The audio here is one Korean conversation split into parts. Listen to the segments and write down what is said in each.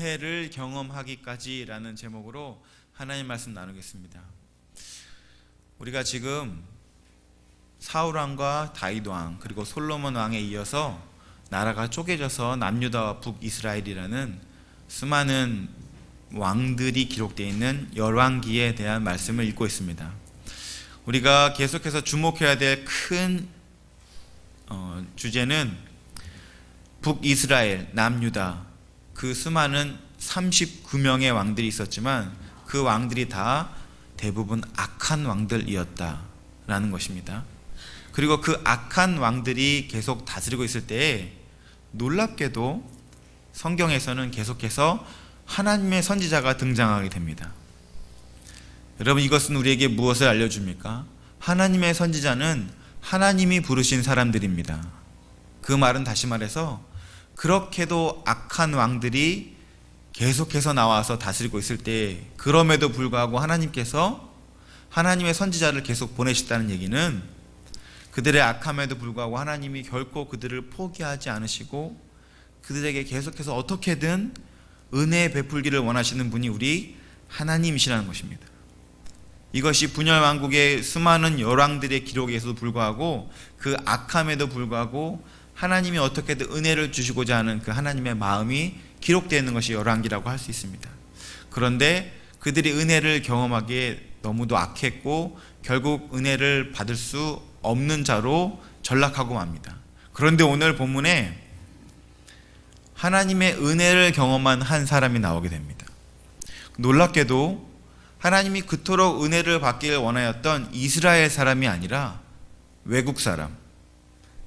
은혜를 경험하기까지라는 제목으로 하나님 말씀 나누겠습니다. 우리가 지금 사울 왕과 다윗 왕 그리고 솔로몬 왕에 이어서 나라가 쪼개져서 남유다와 북이스라엘이라는 수많은 왕들이 기록되어 있는 열왕기에 대한 말씀을 읽고 있습니다. 우리가 계속해서 주목해야 될 큰 주제는 북이스라엘, 남유다 그 수많은 39명의 왕들이 있었지만 그 왕들이 다 대부분 악한 왕들이었다라는 것입니다. 그리고 그 악한 왕들이 계속 다스리고 있을 때에 놀랍게도 성경에서는 계속해서 하나님의 선지자가 등장하게 됩니다. 여러분, 이것은 우리에게 무엇을 알려줍니까? 하나님의 선지자는 하나님이 부르신 사람들입니다. 그 말은 다시 말해서 그렇게도 악한 왕들이 계속해서 나와서 다스리고 있을 때 그럼에도 불구하고 하나님께서 하나님의 선지자를 계속 보내셨다는 얘기는 그들의 악함에도 불구하고 하나님이 결코 그들을 포기하지 않으시고 그들에게 계속해서 어떻게든 은혜 베풀기를 원하시는 분이 우리 하나님이시라는 것입니다. 이것이 분열왕국의 수많은 열왕들의 기록에서도 불구하고 그 악함에도 불구하고 하나님이 어떻게든 은혜를 주시고자 하는 그 하나님의 마음이 기록되어 있는 것이 열왕기라고 할 수 있습니다. 그런데 그들이 은혜를 경험하기에 너무도 악했고 결국 은혜를 받을 수 없는 자로 전락하고 맙니다. 그런데 오늘 본문에 하나님의 은혜를 경험한 한 사람이 나오게 됩니다. 놀랍게도 하나님이 그토록 은혜를 받기를 원하였던 이스라엘 사람이 아니라 외국 사람,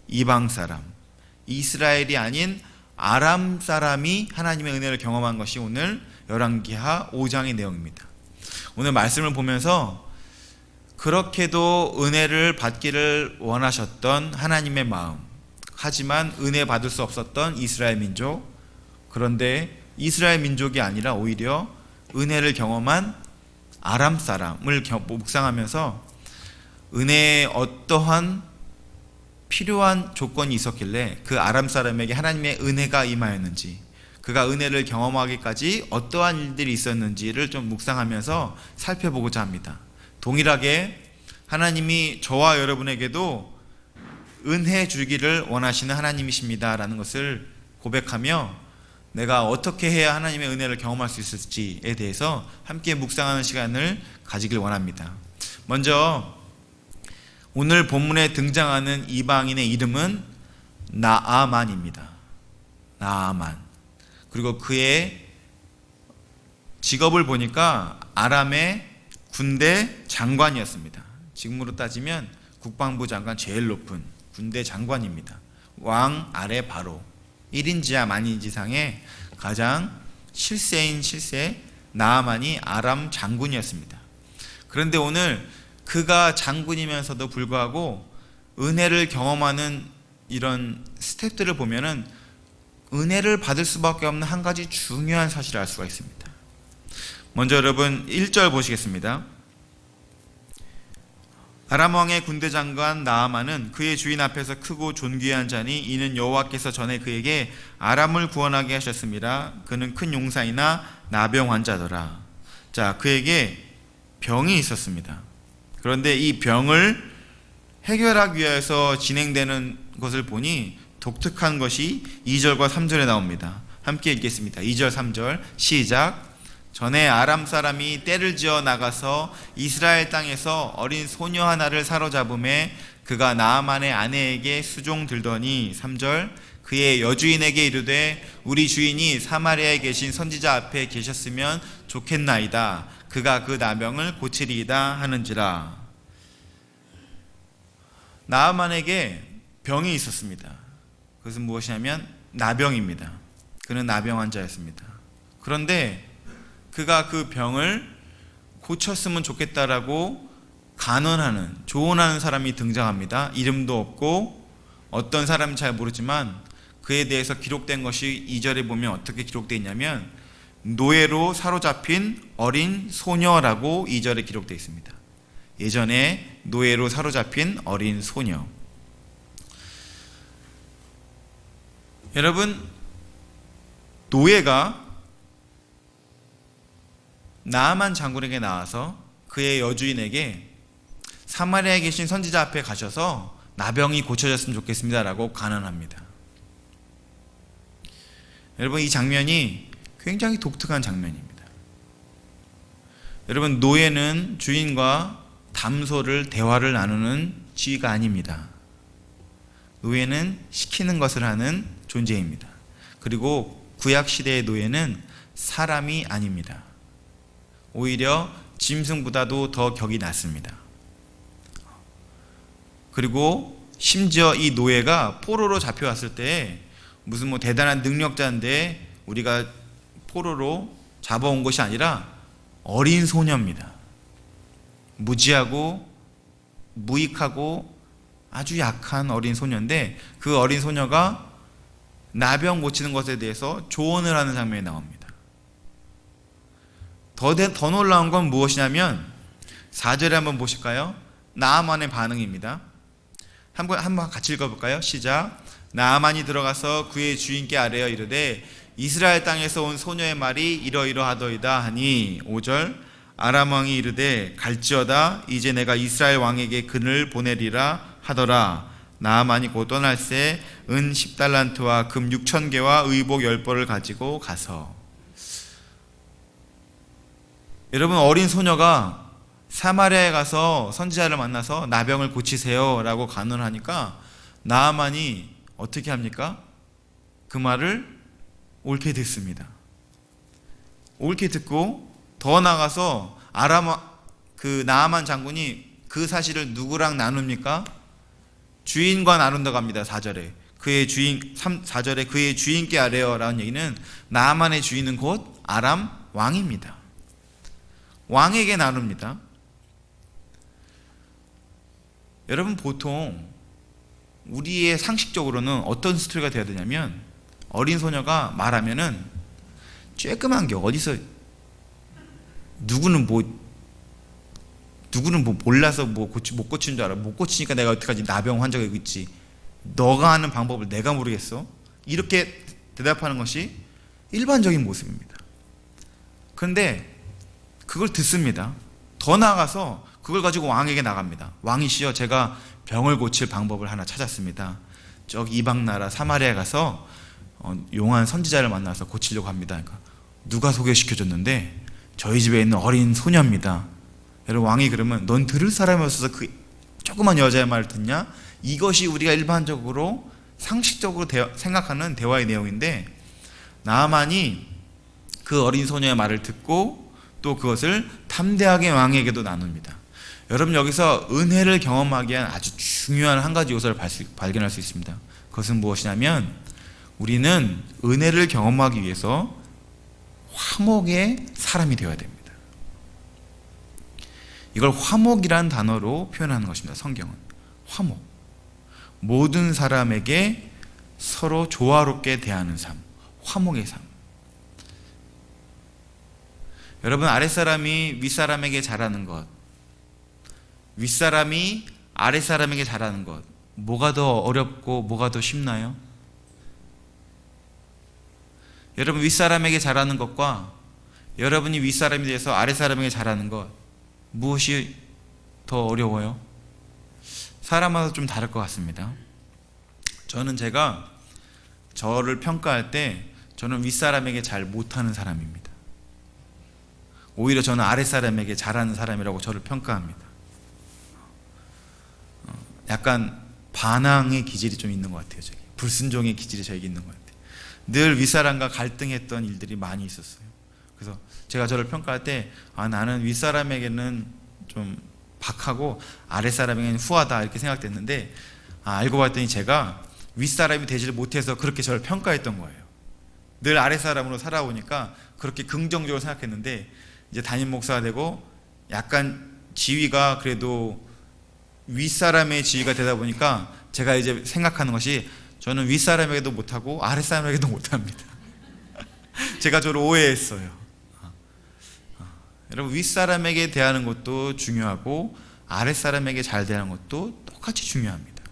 이방 사람, 이스라엘이 아닌 아람 사람이 하나님의 은혜를 경험한 것이 오늘 열왕기하 5장의 내용입니다. 오늘 말씀을 보면서 그렇게도 은혜를 받기를 원하셨던 하나님의 마음, 하지만 은혜 받을 수 없었던 이스라엘 민족, 그런데 이스라엘 민족이 아니라 오히려 은혜를 경험한 아람 사람을 묵상하면서 은혜에 어떠한 필요한 조건이 있었길래 그 아람 사람에게 하나님의 은혜가 임하였는지, 그가 은혜를 경험하기까지 어떠한 일들이 있었는지를 좀 묵상하면서 살펴보고자 합니다. 동일하게 하나님이 저와 여러분에게도 은혜 주기를 원하시는 하나님이십니다 라는 것을 고백하며 내가 어떻게 해야 하나님의 은혜를 경험할 수 있을지에 대해서 함께 묵상하는 시간을 가지길 원합니다. 먼저 오늘 본문에 등장하는 이방인의 이름은 나아만입니다. 나아만. 그리고 그의 직업을 보니까 아람의 군대 장관이었습니다. 지금으로 따지면 국방부 장관 제일 높은 군대 장관입니다. 왕 아래 바로 1인지하 만인지상의 가장 실세인 실세 나아만이 아람 장군이었습니다. 그런데 오늘 그가 장군이면서도 불구하고 은혜를 경험하는 이런 스텝들을 보면은 은혜를 받을 수밖에 없는 한 가지 중요한 사실을 알 수가 있습니다. 먼저 여러분 1절 보시겠습니다. 아람 왕의 군대 장관 나아만은 그의 주인 앞에서 크고 존귀한 자니 이는 여호와께서 전에 그에게 아람을 구원하게 하셨습니다. 그는 큰 용사이나 나병 환자더라. 자, 그에게 병이 있었습니다. 그런데 이 병을 해결하기 위해서 진행되는 것을 보니 독특한 것이 2절과 3절에 나옵니다. 함께 읽겠습니다. 2절 3절 시작. 전에 아람 사람이 떼를 지어 나가서 이스라엘 땅에서 어린 소녀 하나를 사로잡음에 그가 나아만의 아내에게 수종 들더니 3절 그의 여주인에게 이르되 우리 주인이 사마리아에 계신 선지자 앞에 계셨으면 좋겠나이다. 그가 그 나병을 고치리이다 하는지라. 나아만에게 병이 있었습니다. 그것은 무엇이냐면 나병입니다. 그는 나병 환자였습니다. 그런데 그가 그 병을 고쳤으면 좋겠다라고 간언하는, 조언하는 사람이 등장합니다. 이름도 없고 어떤 사람인지 잘 모르지만 그에 대해서 기록된 것이 2절에 보면 어떻게 기록되어 있냐면 노예로 사로잡힌 어린 소녀라고 2절에 기록되어 있습니다. 예전에 노예로 사로잡힌 어린 소녀. 여러분, 노예가 나아만 장군에게 나와서 그의 여주인에게 사마리아에 계신 선지자 앞에 가셔서 나병이 고쳐졌으면 좋겠습니다라고 간언합니다. 여러분, 이 장면이 굉장히 독특한 장면입니다. 여러분, 노예는 주인과 담소를 대화를 나누는 지위가 아닙니다. 노예는 시키는 것을 하는 존재입니다. 그리고 구약 시대의 노예는 사람이 아닙니다. 오히려 짐승보다도 더 격이 낮습니다. 그리고 심지어 이 노예가 포로로 잡혀왔을 때 무슨 뭐 대단한 능력자인데 우리가 포로로 잡아온 것이 아니라 어린 소녀입니다. 무지하고 무익하고 아주 약한 어린 소녀인데 그 어린 소녀가 나병 고치는 것에 대해서 조언을 하는 장면이 나옵니다. 더 놀라운 건 무엇이냐면 4절에 한번 보실까요? 나아만의 반응입니다. 한번 같이 읽어볼까요? 시작. 나아만이 들어가서 그의 주인께 아뢰어 이르되 이스라엘 땅에서 온 소녀의 말이 이러이러하더이다 하니 5절. 아람 왕이 이르되 갈지어다 이제 내가 이스라엘 왕에게 그를 보내리라 하더라. 나아만이 곧 떠날새 은 10달란트와 금 6,000개와 의복 10벌을 가지고 가서. 여러분, 어린 소녀가 사마리아에 가서 선지자를 만나서 나병을 고치세요 라고 간언하니까 나아만이 어떻게 합니까? 그 말을 옳게 듣습니다. 옳게 듣고 더 나가서 그 나아만 장군이 그 사실을 누구랑 나눕니까? 주인과 나눈다고 합니다. 4절에 4절에 그의 주인께 아뢰어 라는 얘기는 나아만의 주인은 곧 아람 왕입니다. 왕에게 나눕니다. 여러분, 보통 우리의 상식적으로는 어떤 스토리가 돼야 되냐면 어린 소녀가 말하면은 쬐끄만 게 어디서 누구는 뭐 몰라서 못 고치는 줄 알아. 못 고치니까 내가 어떡하지? 나병 환자가 여기 있지. 너가 하는 방법을 내가 모르겠어? 이렇게 대답하는 것이 일반적인 모습입니다. 그런데 그걸 듣습니다. 더 나아가서 그걸 가지고 왕에게 나갑니다. 왕이시여, 제가 병을 고칠 방법을 하나 찾았습니다. 저기 이방 나라 사마리아에 가서 용한 선지자를 만나서 고치려고 합니다. 그러니까 누가 소개시켜줬는데 저희 집에 있는 어린 소녀입니다. 여러분, 왕이 그러면 넌 들을 사람이 없어서 그 조그만 여자의 말을 듣냐? 이것이 우리가 일반적으로 상식적으로 생각하는 대화의 내용인데 나아만이 그 어린 소녀의 말을 듣고 또 그것을 담대하게 왕에게도 나눕니다. 여러분, 여기서 은혜를 경험하기 위한 아주 중요한 한 가지 요소를 발견할 수 있습니다. 그것은 무엇이냐면 우리는 은혜를 경험하기 위해서 화목의 사람이 되어야 됩니다. 이걸 화목이란 단어로 표현하는 것입니다. 성경은 화목, 모든 사람에게 서로 조화롭게 대하는 삶, 화목의 삶. 여러분, 아랫사람이 윗사람에게 잘하는 것, 윗사람이 아랫사람에게 잘하는 것, 뭐가 더 어렵고 뭐가 더 쉽나요? 여러분, 윗사람에게 잘하는 것과 여러분이 윗사람이 돼서 아랫사람에게 잘하는 것, 무엇이 더 어려워요? 사람마다 좀 다를 것 같습니다. 저는 제가 저를 평가할 때 저는 윗사람에게 잘 못하는 사람입니다. 오히려 저는 아랫사람에게 잘하는 사람이라고 저를 평가합니다. 약간 반항의 기질이 좀 있는 것 같아요. 저기 불순종의 기질이 저에게 있는 것 같아요. 늘 윗사람과 갈등했던 일들이 많이 있었어요. 그래서 제가 저를 평가할 때 나는 윗사람에게는 좀 박하고 아랫사람에게는 후하다 이렇게 생각됐는데 알고 봤더니 제가 윗사람이 되지를 못해서 그렇게 저를 평가했던 거예요. 늘 아랫사람으로 살아오니까 그렇게 긍정적으로 생각했는데 이제 담임 목사가 되고 약간 지위가 그래도 윗사람의 지위가 되다 보니까 제가 이제 생각하는 것이 저는 윗사람에게도 못하고 아랫사람에게도 못합니다. 제가 저를 오해했어요. 여러분, 윗사람에게 대하는 것도 중요하고 아랫사람에게 잘 대하는 것도 똑같이 중요합니다.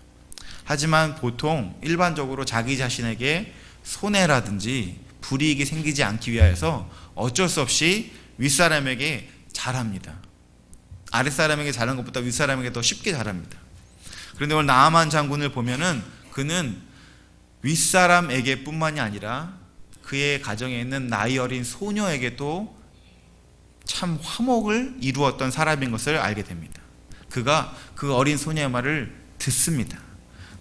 하지만 보통 일반적으로 자기 자신에게 손해라든지 불이익이 생기지 않기 위하여서 어쩔 수 없이 윗사람에게 잘합니다. 아랫사람에게 잘하는 것보다 윗사람에게 더 쉽게 잘합니다. 그런데 오늘 나아만 장군을 보면은 그는 윗사람에게 뿐만이 아니라 그의 가정에 있는 나이 어린 소녀에게도 참 화목을 이루었던 사람인 것을 알게 됩니다. 그가 그 어린 소녀의 말을 듣습니다.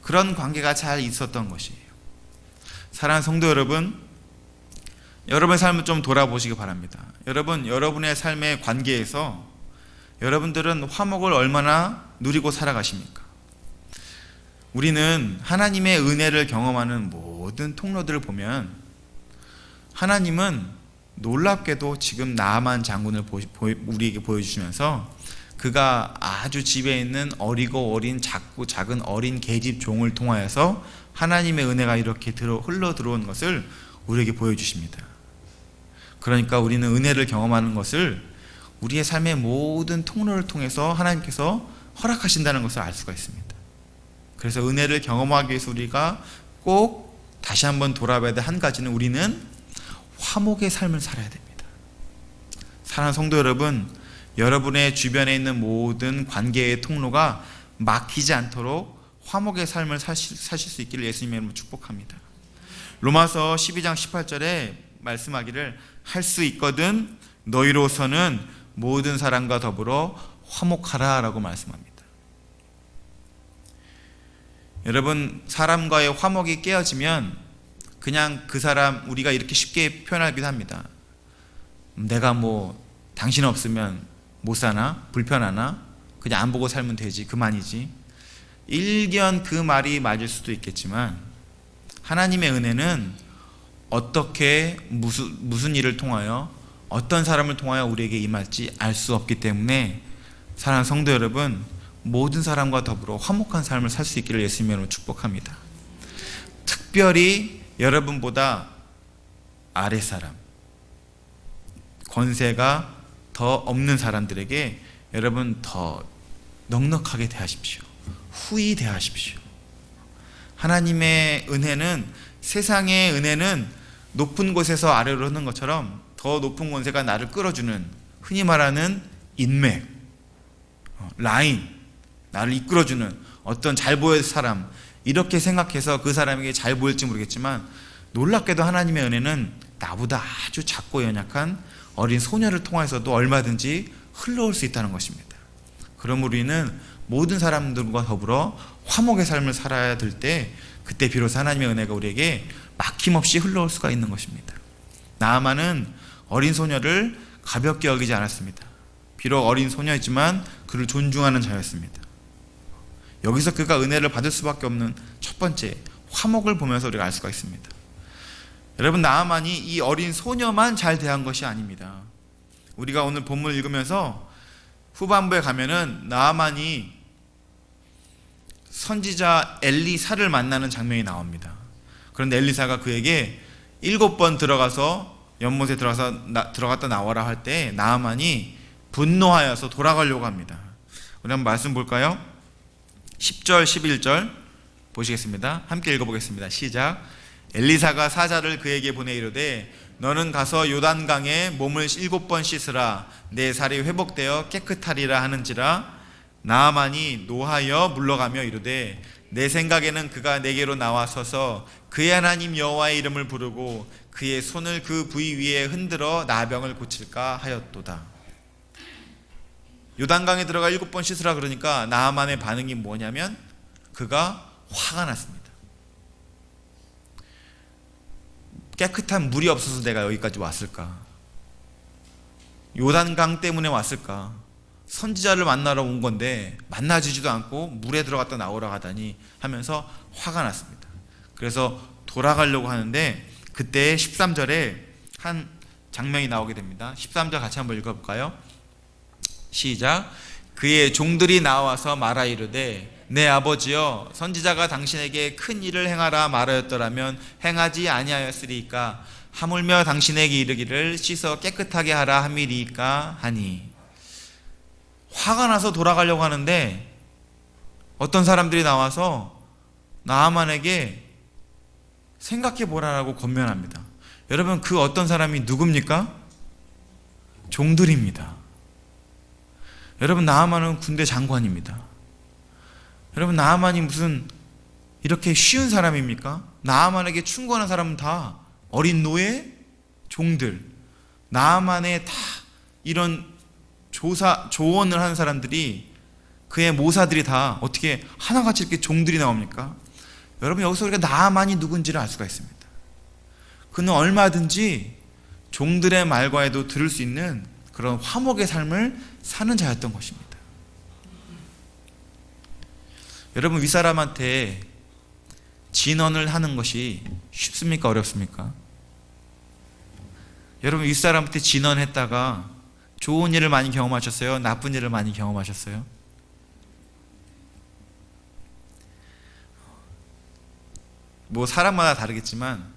그런 관계가 잘 있었던 것이에요. 사랑하는 성도 여러분, 여러분의 삶을 좀 돌아보시기 바랍니다. 여러분의 삶의 관계에서 여러분들은 화목을 얼마나 누리고 살아가십니까? 우리는 하나님의 은혜를 경험하는 모든 통로들을 보면 하나님은 놀랍게도 지금 나아만 장군을 우리에게 보여주시면서 그가 아주 집에 있는 어리고 어린 작은 어린 계집 종을 통하여서 하나님의 은혜가 이렇게 흘러 들어온 것을 우리에게 보여주십니다. 그러니까 우리는 은혜를 경험하는 것을 우리의 삶의 모든 통로를 통해서 하나님께서 허락하신다는 것을 알 수가 있습니다. 그래서 은혜를 경험하기 위해서 우리가 꼭 다시 한번 돌아봐야 될 한 가지는 우리는 화목의 삶을 살아야 됩니다. 사랑하는 성도 여러분, 여러분의 주변에 있는 모든 관계의 통로가 막히지 않도록 화목의 삶을 사실 수 있기를 예수님의 이름으로 축복합니다. 로마서 12장 18절에 말씀하기를 할 수 있거든 너희로서는 모든 사람과 더불어 화목하라 라고 말씀합니다. 여러분, 사람과의 화목이 깨어지면 그냥 그 사람, 우리가 이렇게 쉽게 표현하기도 합니다. 내가 당신 없으면 못 사나? 불편하나? 그냥 안 보고 살면 되지, 그만이지. 일견 그 말이 맞을 수도 있겠지만 하나님의 은혜는 어떻게 무슨 일을 통하여 어떤 사람을 통하여 우리에게 임할지 알 수 없기 때문에 사랑하는 성도 여러분, 모든 사람과 더불어 화목한 삶을 살 수 있기를 예수님의 이름으로 축복합니다. 특별히 여러분보다 아랫사람, 권세가 더 없는 사람들에게 여러분 더 넉넉하게 대하십시오. 후히 대하십시오. 하나님의 은혜는, 세상의 은혜는 높은 곳에서 아래로 흐르는 것처럼 더 높은 권세가 나를 끌어주는, 흔히 말하는 인맥, 라인, 나를 이끌어주는 어떤 잘 보일 사람, 이렇게 생각해서 그 사람에게 잘 보일지 모르겠지만 놀랍게도 하나님의 은혜는 나보다 아주 작고 연약한 어린 소녀를 통해서도 얼마든지 흘러올 수 있다는 것입니다. 그럼 우리는 모든 사람들과 더불어 화목의 삶을 살아야 될 때, 그때 비로소 하나님의 은혜가 우리에게 막힘없이 흘러올 수가 있는 것입니다. 나아만은 어린 소녀를 가볍게 여기지 않았습니다. 비록 어린 소녀이지만 그를 존중하는 자였습니다. 여기서 그가 은혜를 받을 수밖에 없는 첫 번째 화목을 보면서 우리가 알 수가 있습니다. 여러분, 나아만이 이 어린 소녀만 잘 대한 것이 아닙니다. 우리가 오늘 본문을 읽으면서 후반부에 가면은 나아만이 선지자 엘리사를 만나는 장면이 나옵니다. 그런데 엘리사가 그에게 7번 들어가서 연못에 들어갔다 나와라 할 때 나아만이 분노하여서 돌아가려고 합니다. 우리 한번 말씀 볼까요? 10절 11절 보시겠습니다. 함께 읽어보겠습니다. 시작. 엘리사가 사자를 그에게 보내 이르되 너는 가서 요단강에 몸을 7번 씻으라. 내 살이 회복되어 깨끗하리라 하는지라. 나아만이 노하여 물러가며 이르되 내 생각에는 그가 내게로 나와서서 그의 하나님 여호와의 이름을 부르고 그의 손을 그 부위 위에 흔들어 나병을 고칠까 하였도다. 요단강에 들어가 7번 씻으라 그러니까 나아만의 반응이 뭐냐면 그가 화가 났습니다. 깨끗한 물이 없어서 내가 여기까지 왔을까? 요단강 때문에 왔을까? 선지자를 만나러 온 건데 만나지지도 않고 물에 들어갔다 나오라 하다니 하면서 화가 났습니다. 그래서 돌아가려고 하는데 그때 13절에 한 장면이 나오게 됩니다. 13절 같이 한번 읽어볼까요? 시작. 그의 종들이 나와서 말하 이르되 내 아버지여, 선지자가 당신에게 큰 일을 행하라 말하였더라면 행하지 아니하였으리이까. 하물며 당신에게 이르기를 씻어 깨끗하게 하라 함이리이까 하니. 화가 나서 돌아가려고 하는데 어떤 사람들이 나와서 나아만에게 생각해 보라라고 권면합니다. 여러분, 그 어떤 사람이 누굽니까? 종들입니다. 여러분, 나아만은 군대 장관입니다. 여러분, 나아만이 무슨 이렇게 쉬운 사람입니까? 나아만에게 충고하는 사람은 다 어린 노예, 종들. 나아만의 다 이런 조언을 하는 사람들이, 그의 모사들이 다 어떻게 하나같이 이렇게 종들이 나옵니까? 여러분, 여기서 우리가 나아만이 누군지를 알 수가 있습니다. 그는 얼마든지 종들의 말과에도 들을 수 있는 그런 화목의 삶을 사는 자였던 것입니다. 여러분, 윗사람한테 진언을 하는 것이 쉽습니까? 어렵습니까? 여러분, 윗사람한테 진언했다가 좋은 일을 많이 경험하셨어요? 나쁜 일을 많이 경험하셨어요? 뭐 사람마다 다르겠지만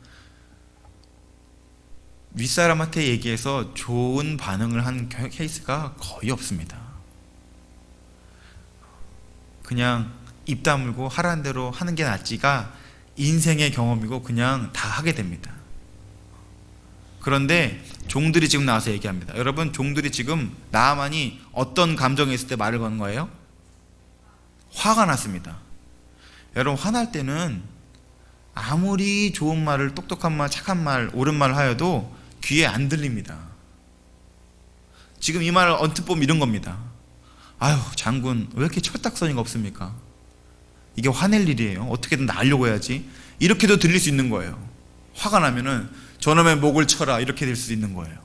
윗사람한테 얘기해서 좋은 반응을 한 케이스가 거의 없습니다. 그냥 입 다물고 하라는 대로 하는 게 낫지가 인생의 경험이고 그냥 다 하게 됩니다. 그런데 종들이 지금 나와서 얘기합니다. 여러분, 종들이 지금 나아만이 어떤 감정이 있을 때 말을 거는 거예요? 화가 났습니다. 여러분, 화날 때는 아무리 좋은 말을, 똑똑한 말, 착한 말, 옳은 말을 하여도 귀에 안 들립니다. 지금 이 말을 언뜻 보면 이런 겁니다. 아유, 장군 왜 이렇게 철딱서니가 없습니까? 이게 화낼 일이에요. 어떻게든 나으려고 해야지. 이렇게도 들릴 수 있는 거예요. 화가 나면은 저놈의 목을 쳐라, 이렇게 될 수 있는 거예요.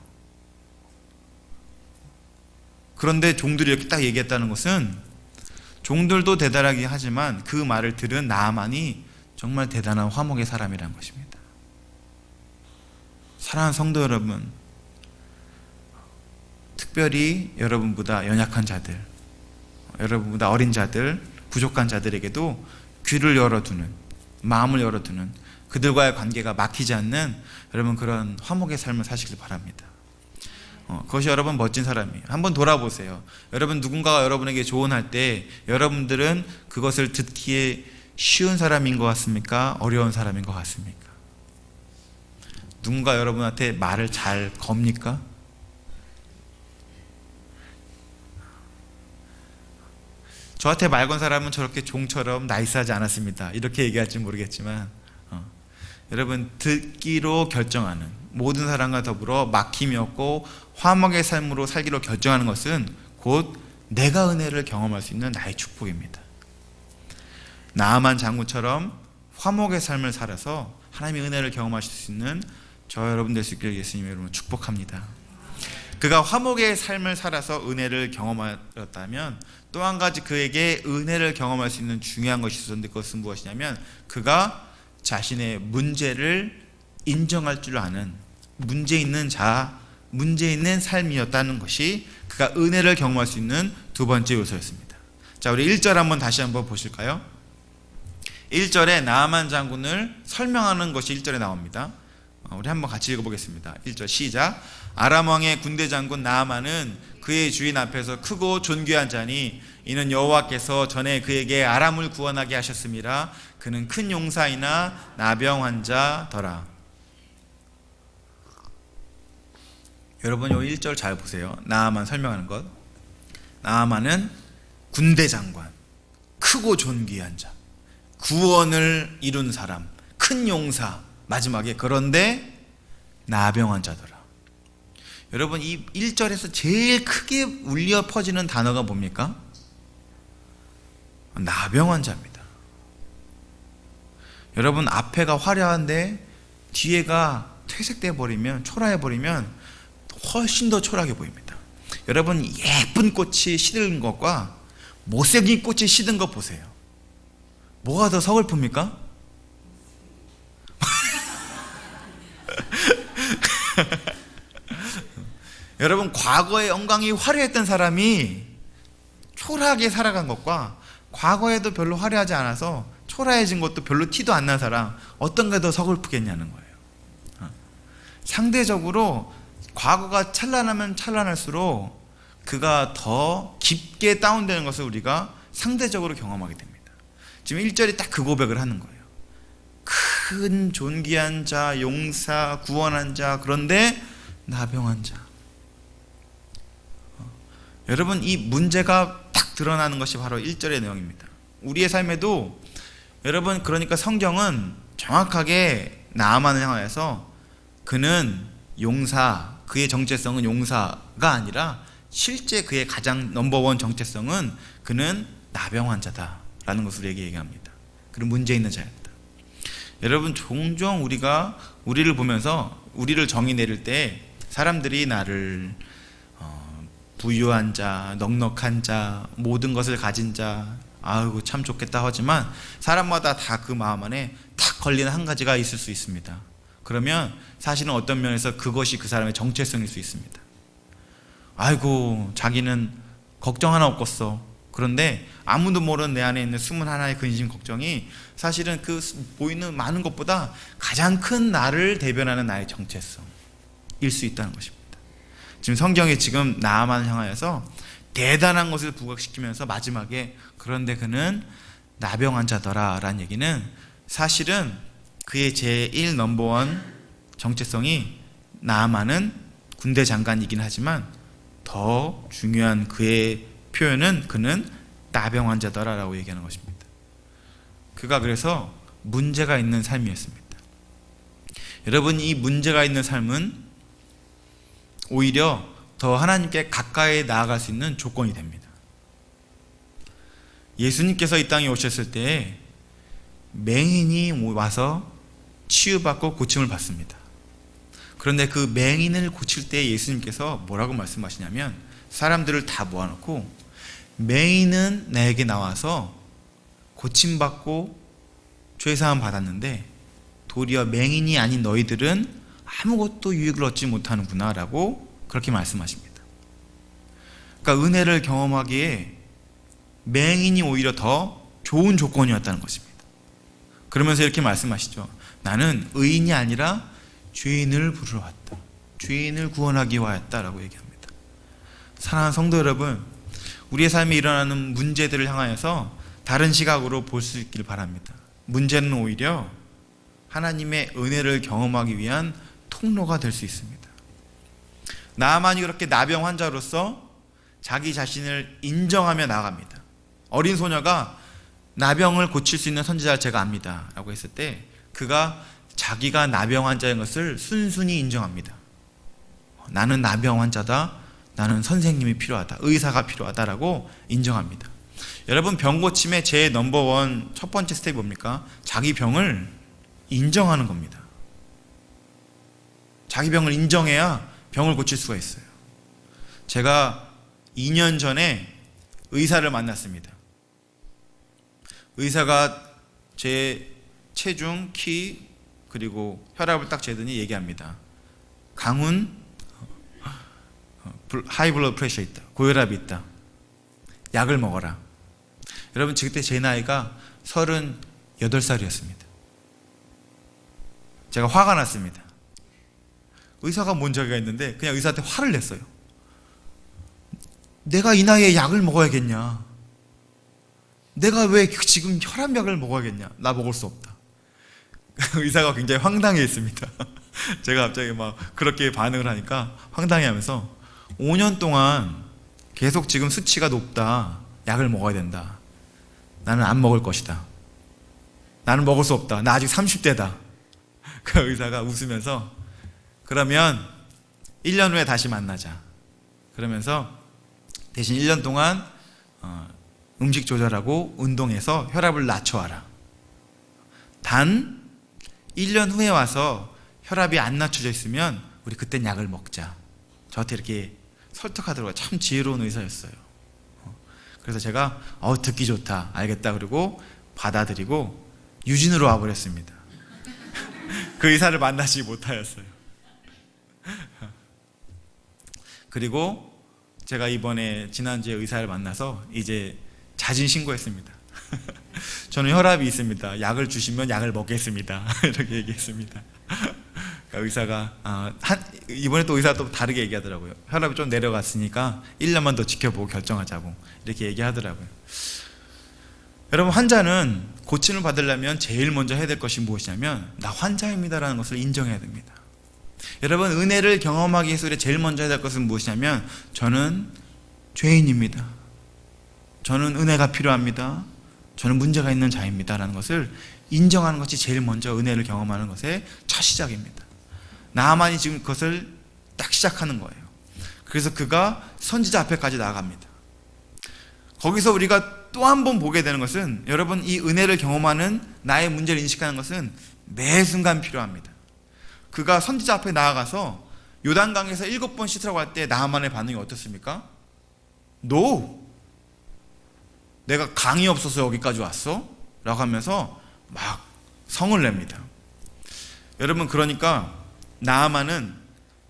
그런데 종들이 이렇게 딱 얘기했다는 것은, 종들도 대단하게 하지만 그 말을 들은 나아만이 정말 대단한 화목의 사람이라는 것입니다. 사랑하는 성도 여러분, 특별히 여러분보다 연약한 자들, 여러분보다 어린 자들, 부족한 자들에게도 귀를 열어두는, 마음을 열어두는, 그들과의 관계가 막히지 않는 여러분 그런 화목의 삶을 사시길 바랍니다. 그것이 여러분 멋진 사람이에요. 한번 돌아보세요. 여러분, 누군가가 여러분에게 조언할 때 여러분들은 그것을 듣기에 쉬운 사람인 것 같습니까? 어려운 사람인 것 같습니까? 누군가 여러분한테 말을 잘 겁니까? 저한테 말 건 사람은 저렇게 종처럼 나이스하지 않았습니다, 이렇게 얘기할지 모르겠지만 여러분, 듣기로 결정하는, 모든 사람과 더불어 막힘이 없고 화목의 삶으로 살기로 결정하는 것은 곧 내가 은혜를 경험할 수 있는 나의 축복입니다. 나아만 장군처럼 화목의 삶을 살아서 하나님의 은혜를 경험하실 수 있는 저 여러분 될 수 있기를 예수님 여러분 축복합니다. 그가 화목의 삶을 살아서 은혜를 경험하였다면 또 한 가지 그에게 은혜를 경험할 수 있는 중요한 것이 있었는데, 그것은 무엇이냐면 그가 자신의 문제를 인정할 줄 아는 문제 있는 삶이었다는 것이 그가 은혜를 경험할 수 있는 두 번째 요소였습니다. 자, 우리 1절 다시 한번 보실까요? 1절에 나아만 장군을 설명하는 것이 1절에 나옵니다. 우리 한번 같이 읽어보겠습니다. 1절 시작. 아람 왕의 군대 장군 나아만은 그의 주인 앞에서 크고 존귀한 자니 이는 여호와께서 전에 그에게 아람을 구원하게 하셨음이라. 그는 큰 용사이나 나병 환자더라. 여러분, 이 1절 잘 보세요. 나아만 설명하는 것. 나아만은 군대 장관, 크고 존귀한 자, 구원을 이룬 사람, 큰 용사, 마지막에 그런데 나병 환자더라. 여러분, 이 1절에서 제일 크게 울려 퍼지는 단어가 뭡니까? 나병 환자입니다. 여러분, 앞에가 화려한데 뒤에가 퇴색돼 버리면, 초라해 버리면 훨씬 더 초라하게 보입니다. 여러분, 예쁜 꽃이 시든 것과 못생긴 꽃이 시든 것 보세요. 뭐가 더 서글픕니까? 여러분, 과거에 영광이 화려했던 사람이 초라하게 살아간 것과 과거에도 별로 화려하지 않아서 초라해진 것도 별로 티도 안 난 사람, 어떤 게 더 서글프겠냐는 거예요. 상대적으로 과거가 찬란하면 찬란할수록 그가 더 깊게 다운되는 것을 우리가 상대적으로 경험하게 됩니다. 지금 1절이 딱 그 고백을 하는 거예요. 큰 존귀한 자, 용사, 구원한 자, 그런데 나병한 자. 여러분, 이 문제가 딱 드러나는 것이 바로 1절의 내용입니다. 우리의 삶에도 여러분, 그러니까 성경은 정확하게 나아만을 향하여서 그는 용사, 그의 정체성은 용사가 아니라 실제 그의 가장 넘버원 정체성은 그는 나병 환자다라는 것을 얘기합니다. 그는 문제 있는 자였다. 여러분, 종종 우리가 우리를 보면서 우리를 정의 내릴 때 사람들이 나를 부유한 자, 넉넉한 자, 모든 것을 가진 자, 아이고 참 좋겠다 하지만 사람마다 다 그 마음 안에 딱 걸리는 한 가지가 있을 수 있습니다. 그러면 사실은 어떤 면에서 그것이 그 사람의 정체성일 수 있습니다. 아이고 자기는 걱정 하나 없겠어. 그런데 아무도 모르는 내 안에 있는 숨은 하나의 근심 걱정이 사실은 그 보이는 많은 것보다 가장 큰 나를 대변하는 나의 정체성일 수 있다는 것입니다. 지금 성경이 지금 나아만을 향하여서 대단한 것을 부각시키면서 마지막에 그런데 그는 나병 환자더라 라는 얘기는 사실은 그의 제1 넘버원 정체성이 나아만은 군대 장관이긴 하지만 더 중요한 그의 표현은 그는 나병 환자더라 라고 얘기하는 것입니다. 그가 그래서 문제가 있는 삶이었습니다. 여러분, 이 문제가 있는 삶은 오히려 더 하나님께 가까이 나아갈 수 있는 조건이 됩니다. 예수님께서 이 땅에 오셨을 때 맹인이 와서 치유받고 고침을 받습니다. 그런데 그 맹인을 고칠 때 예수님께서 뭐라고 말씀하시냐면 사람들을 다 모아놓고 맹인은 나에게 나와서 고침받고 죄사함 받았는데 도리어 맹인이 아닌 너희들은 아무것도 유익을 얻지 못하는구나 라고 그렇게 말씀하십니다. 그러니까 은혜를 경험하기에 맹인이 오히려 더 좋은 조건이었다는 것입니다. 그러면서 이렇게 말씀하시죠. 나는 의인이 아니라 죄인을 부르러 왔다. 죄인을 구원하기 위하였다라고 얘기합니다. 사랑하는 성도 여러분, 우리의 삶에 일어나는 문제들을 향하여서 다른 시각으로 볼 수 있길 바랍니다. 문제는 오히려 하나님의 은혜를 경험하기 위한 통로가 될 수 있습니다. 나아만이 그렇게 나병 환자로서 자기 자신을 인정하며 나아갑니다. 어린 소녀가 나병을 고칠 수 있는 선지자를 제가 압니다 라고 했을 때 그가 자기가 나병 환자인 것을 순순히 인정합니다. 나는 나병 환자다. 나는 선생님이 필요하다. 의사가 필요하다라고 인정합니다. 여러분, 병 고침의 제 넘버원 첫 번째 스텝이 뭡니까? 자기 병을 인정하는 겁니다. 자기 병을 인정해야 병을 고칠 수가 있어요. 제가 2년 전에 의사를 만났습니다. 의사가 제 체중, 키, 그리고 혈압을 딱 재더니 얘기합니다. 강훈, 하이 블러드 프레셔 있다. 고혈압이 있다. 약을 먹어라. 여러분, 그때 제 나이가 38살이었습니다. 제가 화가 났습니다. 의사가 뭔 저기가 있는데 그냥 의사한테 화를 냈어요. 내가 이 나이에 약을 먹어야겠냐? 내가 왜 지금 혈압약을 먹어야겠냐? 나 먹을 수 없다. 의사가 굉장히 황당해 했습니다. 제가 갑자기 막 그렇게 반응을 하니까 황당해 하면서 5년 동안 계속 지금 수치가 높다. 약을 먹어야 된다. 나는 안 먹을 것이다. 나는 먹을 수 없다. 나 아직 30대다. 그 의사가 웃으면서 그러면 1년 후에 다시 만나자. 그러면서 대신 1년 동안 음식 조절하고 운동해서 혈압을 낮춰와라. 단 1년 후에 와서 혈압이 안 낮춰져 있으면 우리 그땐 약을 먹자. 저한테 이렇게 설득하더라고요. 참 지혜로운 의사였어요. 그래서 제가 듣기 좋다. 알겠다. 그리고 받아들이고 유진으로 와버렸습니다. 그 의사를 만나지 못하였어요. 그리고 제가 이번에 지난주에 의사를 만나서 이제 자진 신고했습니다. 저는 혈압이 있습니다. 약을 주시면 약을 먹겠습니다. 이렇게 얘기했습니다. 그러니까 의사가 이번에 또 의사가 또 다르게 얘기하더라고요. 혈압이 좀 내려갔으니까 1년만 더 지켜보고 결정하자고 이렇게 얘기하더라고요. 여러분, 환자는 고침을 받으려면 제일 먼저 해야 될 것이 무엇이냐면 나 환자입니다라는 것을 인정해야 됩니다. 여러분, 은혜를 경험하기 위해서 제일 먼저 해야 될 것은 무엇이냐면 저는 죄인입니다. 저는 은혜가 필요합니다. 저는 문제가 있는 자입니다. 라는 것을 인정하는 것이 제일 먼저 은혜를 경험하는 것의 첫 시작입니다. 나만이 지금 그것을 딱 시작하는 거예요. 그래서 그가 선지자 앞에까지 나아갑니다. 거기서 우리가 또 한 번 보게 되는 것은, 여러분, 이 은혜를 경험하는 나의 문제를 인식하는 것은 매 순간 필요합니다. 그가 선지자 앞에 나아가서 요단강에서 7번 씻으라고 할 때 나아만의 반응이 어떻습니까? No! 내가 강이 없어서 여기까지 왔어? 라고 하면서 막 성을 냅니다. 여러분, 그러니까 나아만은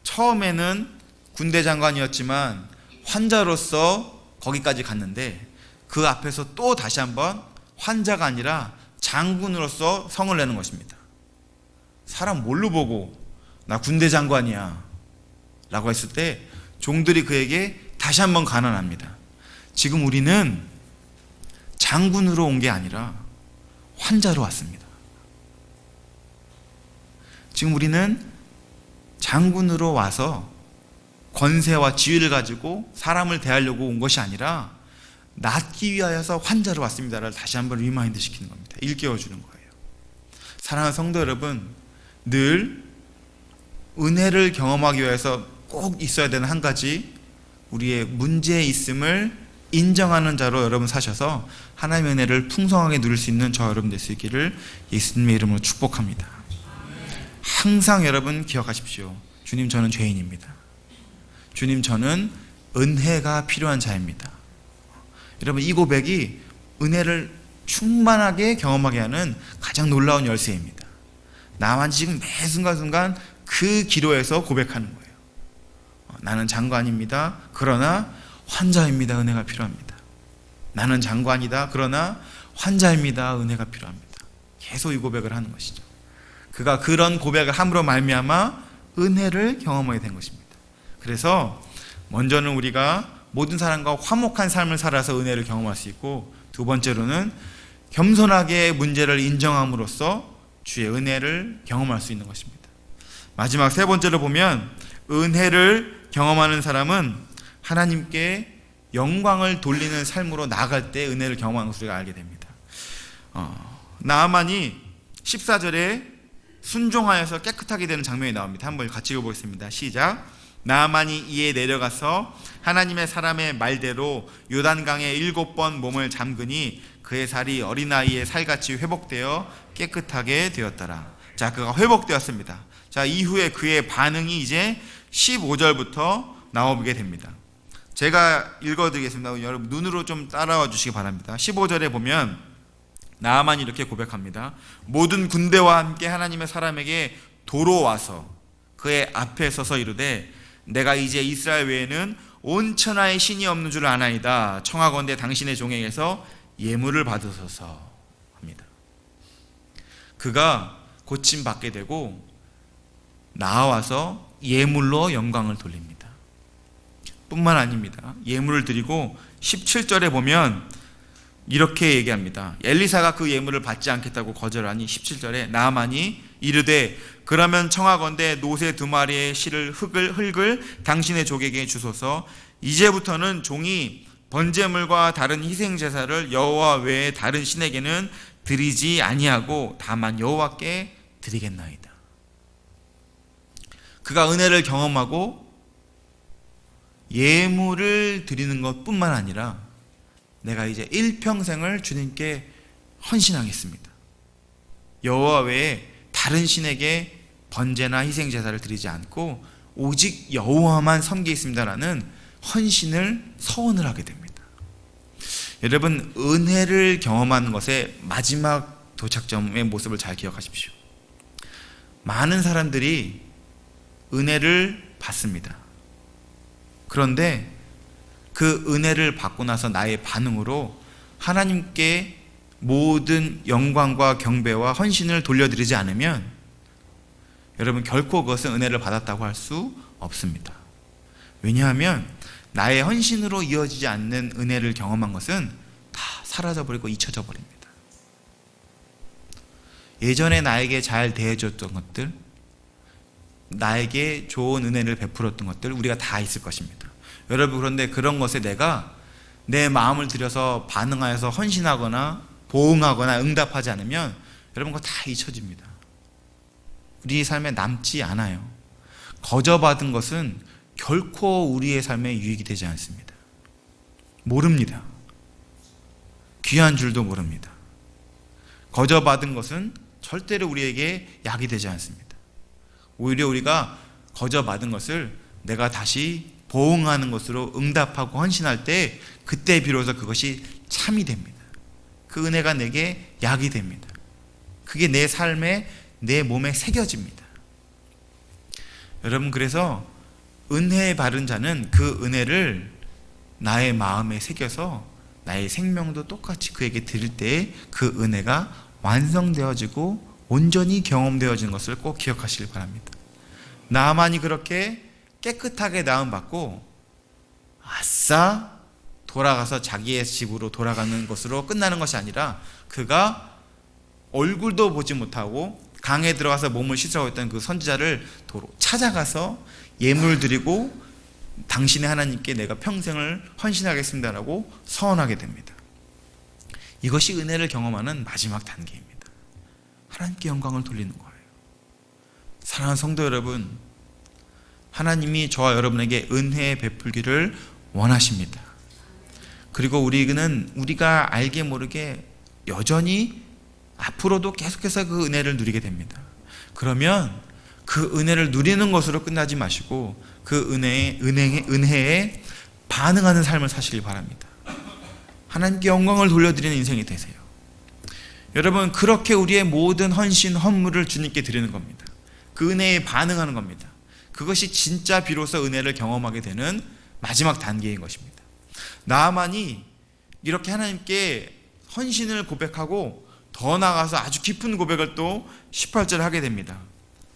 처음에는 군대 장관이었지만 환자로서 거기까지 갔는데, 그 앞에서 또 다시 한번 환자가 아니라 장군으로서 성을 내는 것입니다. 사람 뭘로 보고 나 군대 장관이야 라고 했을 때 종들이 그에게 다시 한번 간언합니다. 지금 우리는 장군으로 온 게 아니라 환자로 왔습니다. 지금 우리는 장군으로 와서 권세와 지위를 가지고 사람을 대하려고 온 것이 아니라 낫기 위하여서 환자로 왔습니다를 다시 한번 리마인드 시키는 겁니다. 일깨워 주는 거예요. 사랑하는 성도 여러분, 늘 은혜를 경험하기 위해서 꼭 있어야 되는 한 가지, 우리의 문제에 있음을 인정하는 자로 여러분 사셔서 하나님의 은혜를 풍성하게 누릴 수 있는 저 여러분 될 수 있기를 예수님의 이름으로 축복합니다. 항상 여러분 기억하십시오. 주님, 저는 죄인입니다. 주님, 저는 은혜가 필요한 자입니다. 여러분, 이 고백이 은혜를 충만하게 경험하게 하는 가장 놀라운 열쇠입니다. 나만 지금 매 순간순간 그 기로에서 고백하는 거예요. 나는 장관입니다. 그러나 환자입니다. 은혜가 필요합니다. 나는 장관이다. 그러나 환자입니다. 은혜가 필요합니다. 계속 이 고백을 하는 것이죠. 그가 그런 고백을 함으로 말미암아 은혜를 경험하게 된 것입니다. 그래서 먼저는 우리가 모든 사람과 화목한 삶을 살아서 은혜를 경험할 수 있고, 두 번째로는 겸손하게 문제를 인정함으로써 주의 은혜를 경험할 수 있는 것입니다. 마지막 세 번째로 보면, 은혜를 경험하는 사람은 하나님께 영광을 돌리는 삶으로 나아갈 때 은혜를 경험하는 것을 우리가 알게 됩니다. 나아만이 14절에 순종하여서 깨끗하게 되는 장면이 나옵니다. 한번 같이 읽어보겠습니다. 시작. 나아만이 이에 내려가서 하나님의 사람의 말대로 요단강에 7번 몸을 잠그니 그의 살이 어린아이의 살같이 회복되어 깨끗하게 되었더라. 자, 그가 회복되었습니다. 자, 이후에 그의 반응이 이제 15절부터 나오게 됩니다. 제가 읽어드리겠습니다. 여러분 눈으로 좀 따라와 주시기 바랍니다. 15절에 보면 나아만이 이렇게 고백합니다. 모든 군대와 함께 하나님의 사람에게 도로 와서 그의 앞에 서서 이르되, 내가 이제 이스라엘 외에는 온 천하에 신이 없는 줄 아나이다. 청하건대 당신의 종에게서 예물을 받으소서 합니다. 그가 고침받게 되고 나와서 예물로 영광을 돌립니다. 뿐만 아닙니다. 예물을 드리고 17절에 보면 이렇게 얘기합니다. 엘리사가 그 예물을 받지 않겠다고 거절하니 17절에 나아만이 이르되, 그러면 청하건대 노새 2마리의 실을 흙을 당신의 족에게 주소서. 이제부터는 종이 번제물과 다른 희생 제사를 여호와 외에 다른 신에게는 드리지 아니하고 다만 여호와께 드리겠나이다. 그가 은혜를 경험하고 예물을 드리는 것뿐만 아니라 내가 이제 일평생을 주님께 헌신하겠습니다. 여호와 외에 다른 신에게 번제나 희생 제사를 드리지 않고 오직 여호와만 섬기겠습니다라는 헌신을 서원을 하게 됩니다. 여러분, 은혜를 경험하는 것의 마지막 도착점의 모습을 잘 기억하십시오. 많은 사람들이 은혜를 받습니다. 그런데 그 은혜를 받고 나서 나의 반응으로 하나님께 모든 영광과 경배와 헌신을 돌려드리지 않으면 여러분 결코 그것은 은혜를 받았다고 할 수 없습니다. 왜냐하면 나의 헌신으로 이어지지 않는 은혜를 경험한 것은 다 사라져버리고 잊혀져 버립니다. 예전에 나에게 잘 대해줬던 것들, 나에게 좋은 은혜를 베풀었던 것들 우리가 다 있을 것입니다. 여러분, 그런데 그런 것에 내가 내 마음을 들여서 반응하여서 헌신하거나 보응하거나 응답하지 않으면 여러분, 그거 다 잊혀집니다. 우리 삶에 남지 않아요. 거저받은 것은 결코 우리의 삶에 유익이 되지 않습니다. 모릅니다. 귀한 줄도 모릅니다. 거저받은 것은 절대로 우리에게 약이 되지 않습니다. 오히려 우리가 거저받은 것을 내가 다시 보응하는 것으로 응답하고 헌신할 때, 그때 비로소 그것이 참이 됩니다. 그 은혜가 내게 약이 됩니다. 그게 내 삶에, 내 몸에 새겨집니다. 여러분, 그래서 은혜에 바른 자는 그 은혜를 나의 마음에 새겨서 나의 생명도 똑같이 그에게 드릴 때 그 은혜가 완성되어지고 온전히 경험되어지는 것을 꼭 기억하시길 바랍니다. 나만이 그렇게 깨끗하게 나음받고 아싸 돌아가서 자기의 집으로 돌아가는 것으로 끝나는 것이 아니라, 그가 얼굴도 보지 못하고 강에 들어가서 몸을 씻으라고 했던 그 선지자를 도로 찾아가서 예물 드리고 당신의 하나님께 내가 평생을 헌신하겠습니다라고 서원하게 됩니다. 이것이 은혜를 경험하는 마지막 단계입니다. 하나님께 영광을 돌리는 거예요. 사랑하는 성도 여러분, 하나님이 저와 여러분에게 은혜 베풀기를 원하십니다. 그리고 우리가 알게 모르게 여전히 앞으로도 계속해서 그 은혜를 누리게 됩니다. 그러면 그 은혜를 누리는 것으로 끝나지 마시고 그 은혜에 반응하는 삶을 사시길 바랍니다. 하나님께 영광을 돌려드리는 인생이 되세요. 여러분, 그렇게 우리의 모든 헌신, 헌물을 주님께 드리는 겁니다. 그 은혜에 반응하는 겁니다. 그것이 진짜 비로소 은혜를 경험하게 되는 마지막 단계인 것입니다. 나아만이 이렇게 하나님께 헌신을 고백하고 더 나아가서 아주 깊은 고백을 또 18절에 하게 됩니다.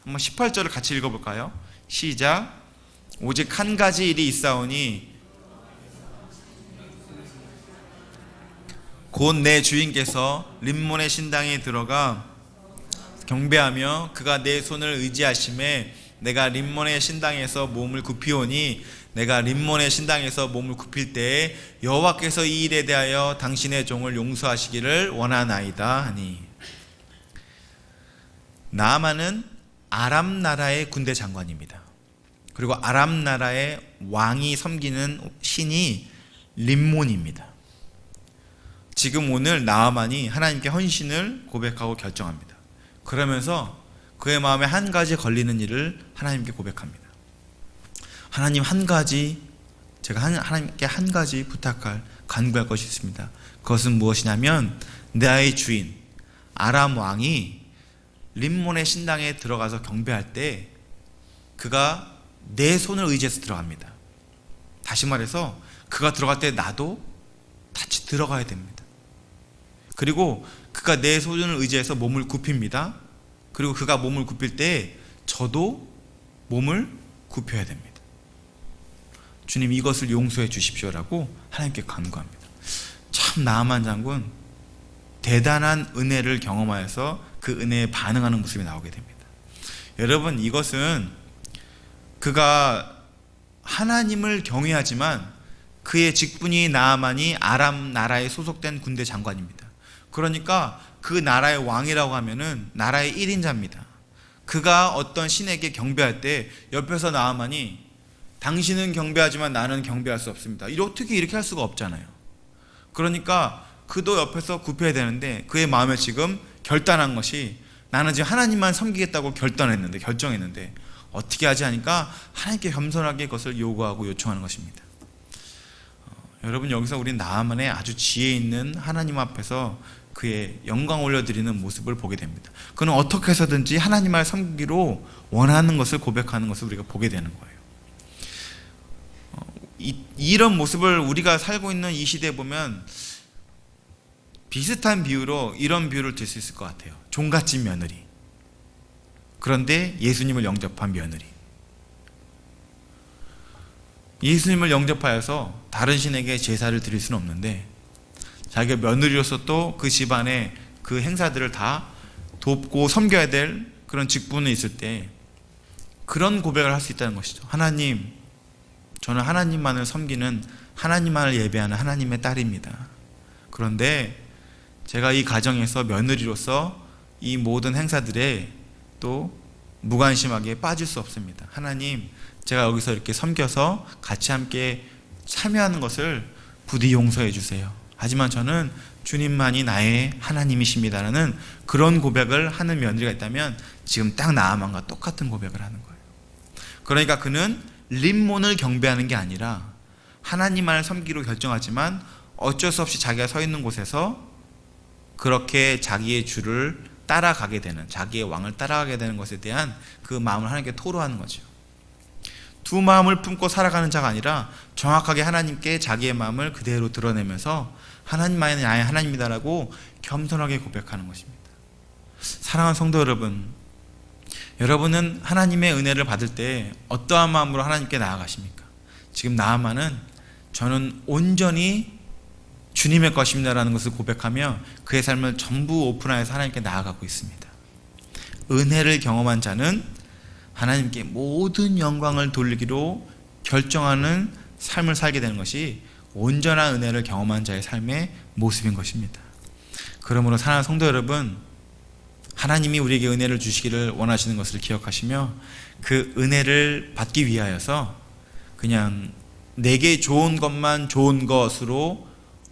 한번 18절을 같이 읽어볼까요? 시작. 오직 한 가지 일이 있사오니 곧 내 주인께서 림몬의 신당에 들어가 경배하며 그가 내 손을 의지하심에 내가 림몬의 신당에서 몸을 굽히오니 내가 림몬의 신당에서 몸을 굽힐 때에 여호와께서 이 일에 대하여 당신의 종을 용서하시기를 원하나이다 하니. 나아만은 아람 나라의 군대 장관입니다. 그리고 아람 나라의 왕이 섬기는 신이 림몬입니다. 지금 오늘 나아만이 하나님께 헌신을 고백하고 결정합니다. 그러면서 그의 마음에 한 가지 걸리는 일을 하나님께 고백합니다. 하나님, 제가 하나님께 한 가지 간구할 것이 있습니다. 그것은 무엇이냐면, 나의 주인 아람 왕이 림몬의 신당에 들어가서 경배할 때 그가 내 손을 의지해서 들어갑니다. 다시 말해서 그가 들어갈 때 나도 같이 들어가야 됩니다. 그리고 그가 내 손을 의지해서 몸을 굽힙니다. 그리고 그가 몸을 굽힐 때 저도 몸을 굽혀야 됩니다. 주님, 이것을 용서해 주십시오라고 하나님께 간구합니다. 참, 나아만 장군 대단한 은혜를 경험하여서 그 은혜에 반응하는 모습이 나오게 됩니다. 여러분, 이것은 그가 하나님을 경외하지만 그의 직분이 나아만이 아람 나라에 소속된 군대 장관입니다. 그러니까 그 나라의 왕이라고 하면은 나라의 1인자입니다. 그가 어떤 신에게 경배할 때 옆에서 나아만이 당신은 경배하지만 나는 경배할 수 없습니다. 어떻게 이렇게 할 수가 없잖아요. 그러니까 그도 옆에서 굽혀야 되는데 그의 마음에 지금 결단한 것이, 나는 지금 하나님만 섬기겠다고 결정했는데 어떻게 하지 하니까 하나님께 겸손하게 그것을 요구하고 요청하는 것입니다. 여러분, 여기서 우리 나아만의 아주 지혜 있는 하나님 앞에서 그의 영광 올려드리는 모습을 보게 됩니다. 그는 어떻게 해서든지 하나님을 섬기기로 원하는 것을 고백하는 것을 우리가 보게 되는 거예요. 이런 모습을 우리가 살고 있는 이 시대에 보면 비슷한 비유로 이런 비유를 들 수 있을 것 같아요. 종갓집 며느리, 그런데 예수님을 영접한 며느리. 예수님을 영접하여서 다른 신에게 제사를 드릴 수는 없는데 자기가 며느리로서 또 그 집안의 그 행사들을 다 돕고 섬겨야 될 그런 직분이 있을 때 그런 고백을 할 수 있다는 것이죠. 하나님, 저는 하나님만을 섬기는, 하나님만을 예배하는 하나님의 딸입니다. 그런데 제가 이 가정에서 며느리로서 이 모든 행사들에 또 무관심하게 빠질 수 없습니다. 하나님, 제가 여기서 이렇게 섬겨서 같이 함께 참여하는 것을 부디 용서해 주세요. 하지만 저는 주님만이 나의 하나님이십니다라는 그런 고백을 하는 며느리가 있다면 지금 딱 나아만과 똑같은 고백을 하는 거예요. 그러니까 그는 림몬을 경배하는 게 아니라 하나님만을 섬기기로 결정하지만 어쩔 수 없이 자기가 서 있는 곳에서 그렇게 자기의 주를 따라가게 되는, 자기의 왕을 따라가게 되는 것에 대한 그 마음을 하나님께 토로하는 거죠. 두 마음을 품고 살아가는 자가 아니라 정확하게 하나님께 자기의 마음을 그대로 드러내면서 하나님만이 나의 하나님이다라고 겸손하게 고백하는 것입니다. 사랑하는 성도 여러분, 여러분은 하나님의 은혜를 받을 때 어떠한 마음으로 하나님께 나아가십니까? 지금 나아만은 저는 온전히 주님의 것입니다라는 것을 고백하며 그의 삶을 전부 오픈하여서 하나님께 나아가고 있습니다. 은혜를 경험한 자는 하나님께 모든 영광을 돌리기로 결정하는 삶을 살게 되는 것이 온전한 은혜를 경험한 자의 삶의 모습인 것입니다. 그러므로 사랑하는 성도 여러분, 하나님이 우리에게 은혜를 주시기를 원하시는 것을 기억하시며 그 은혜를 받기 위하여서 그냥 내게 좋은 것만 좋은 것으로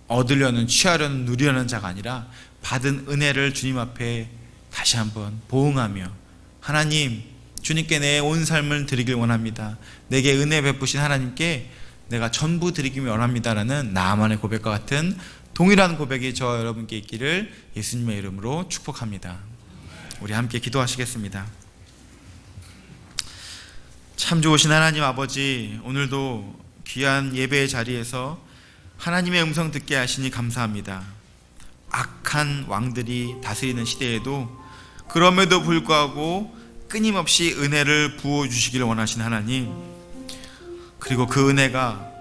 얻으려는, 취하려는, 누리려는 자가 아니라 받은 은혜를 주님 앞에 다시 한번 보응하며 하나님, 주님께 내 온 삶을 드리길 원합니다. 내게 은혜 베푸신 하나님께 내가 전부 드리길 원합니다라는 나만의 고백과 같은 동일한 고백이 저와 여러분께 있기를 예수님의 이름으로 축복합니다. 우리 함께 기도하시겠습니다. 참 좋으신 하나님 아버지, 오늘도 귀한 예배의 자리에서 하나님의 음성 듣게 하시니 감사합니다. 악한 왕들이 다스리는 시대에도 그럼에도 불구하고 끊임없이 은혜를 부어주시기를 원하시는 하나님, 그리고 그 은혜가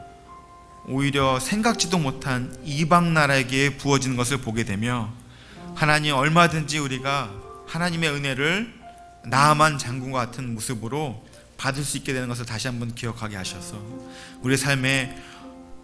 오히려 생각지도 못한 이방 나라에게 부어지는 것을 보게 되며 하나님, 얼마든지 우리가 하나님의 은혜를 나아만 장군과 같은 모습으로 받을 수 있게 되는 것을 다시 한번 기억하게 하셔서 우리 삶에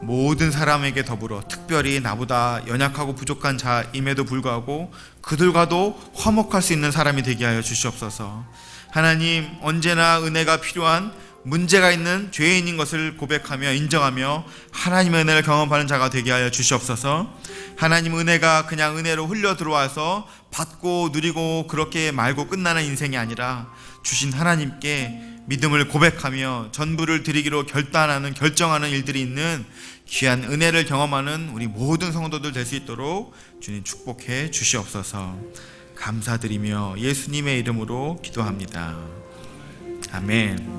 모든 사람에게 더불어 특별히 나보다 연약하고 부족한 자임에도 불구하고 그들과도 화목할 수 있는 사람이 되게 하여 주시옵소서. 하나님, 언제나 은혜가 필요한, 문제가 있는 죄인인 것을 고백하며 인정하며 하나님의 은혜를 경험하는 자가 되게 하여 주시옵소서. 하나님, 은혜가 그냥 은혜로 흘려 들어와서 받고 누리고 그렇게 말고 끝나는 인생이 아니라 주신 하나님께 믿음을 고백하며 전부를 드리기로 결정하는 일들이 있는 귀한 은혜를 경험하는 우리 모든 성도들 될 수 있도록 주님 축복해 주시옵소서. 감사드리며 예수님의 이름으로 기도합니다. 아멘.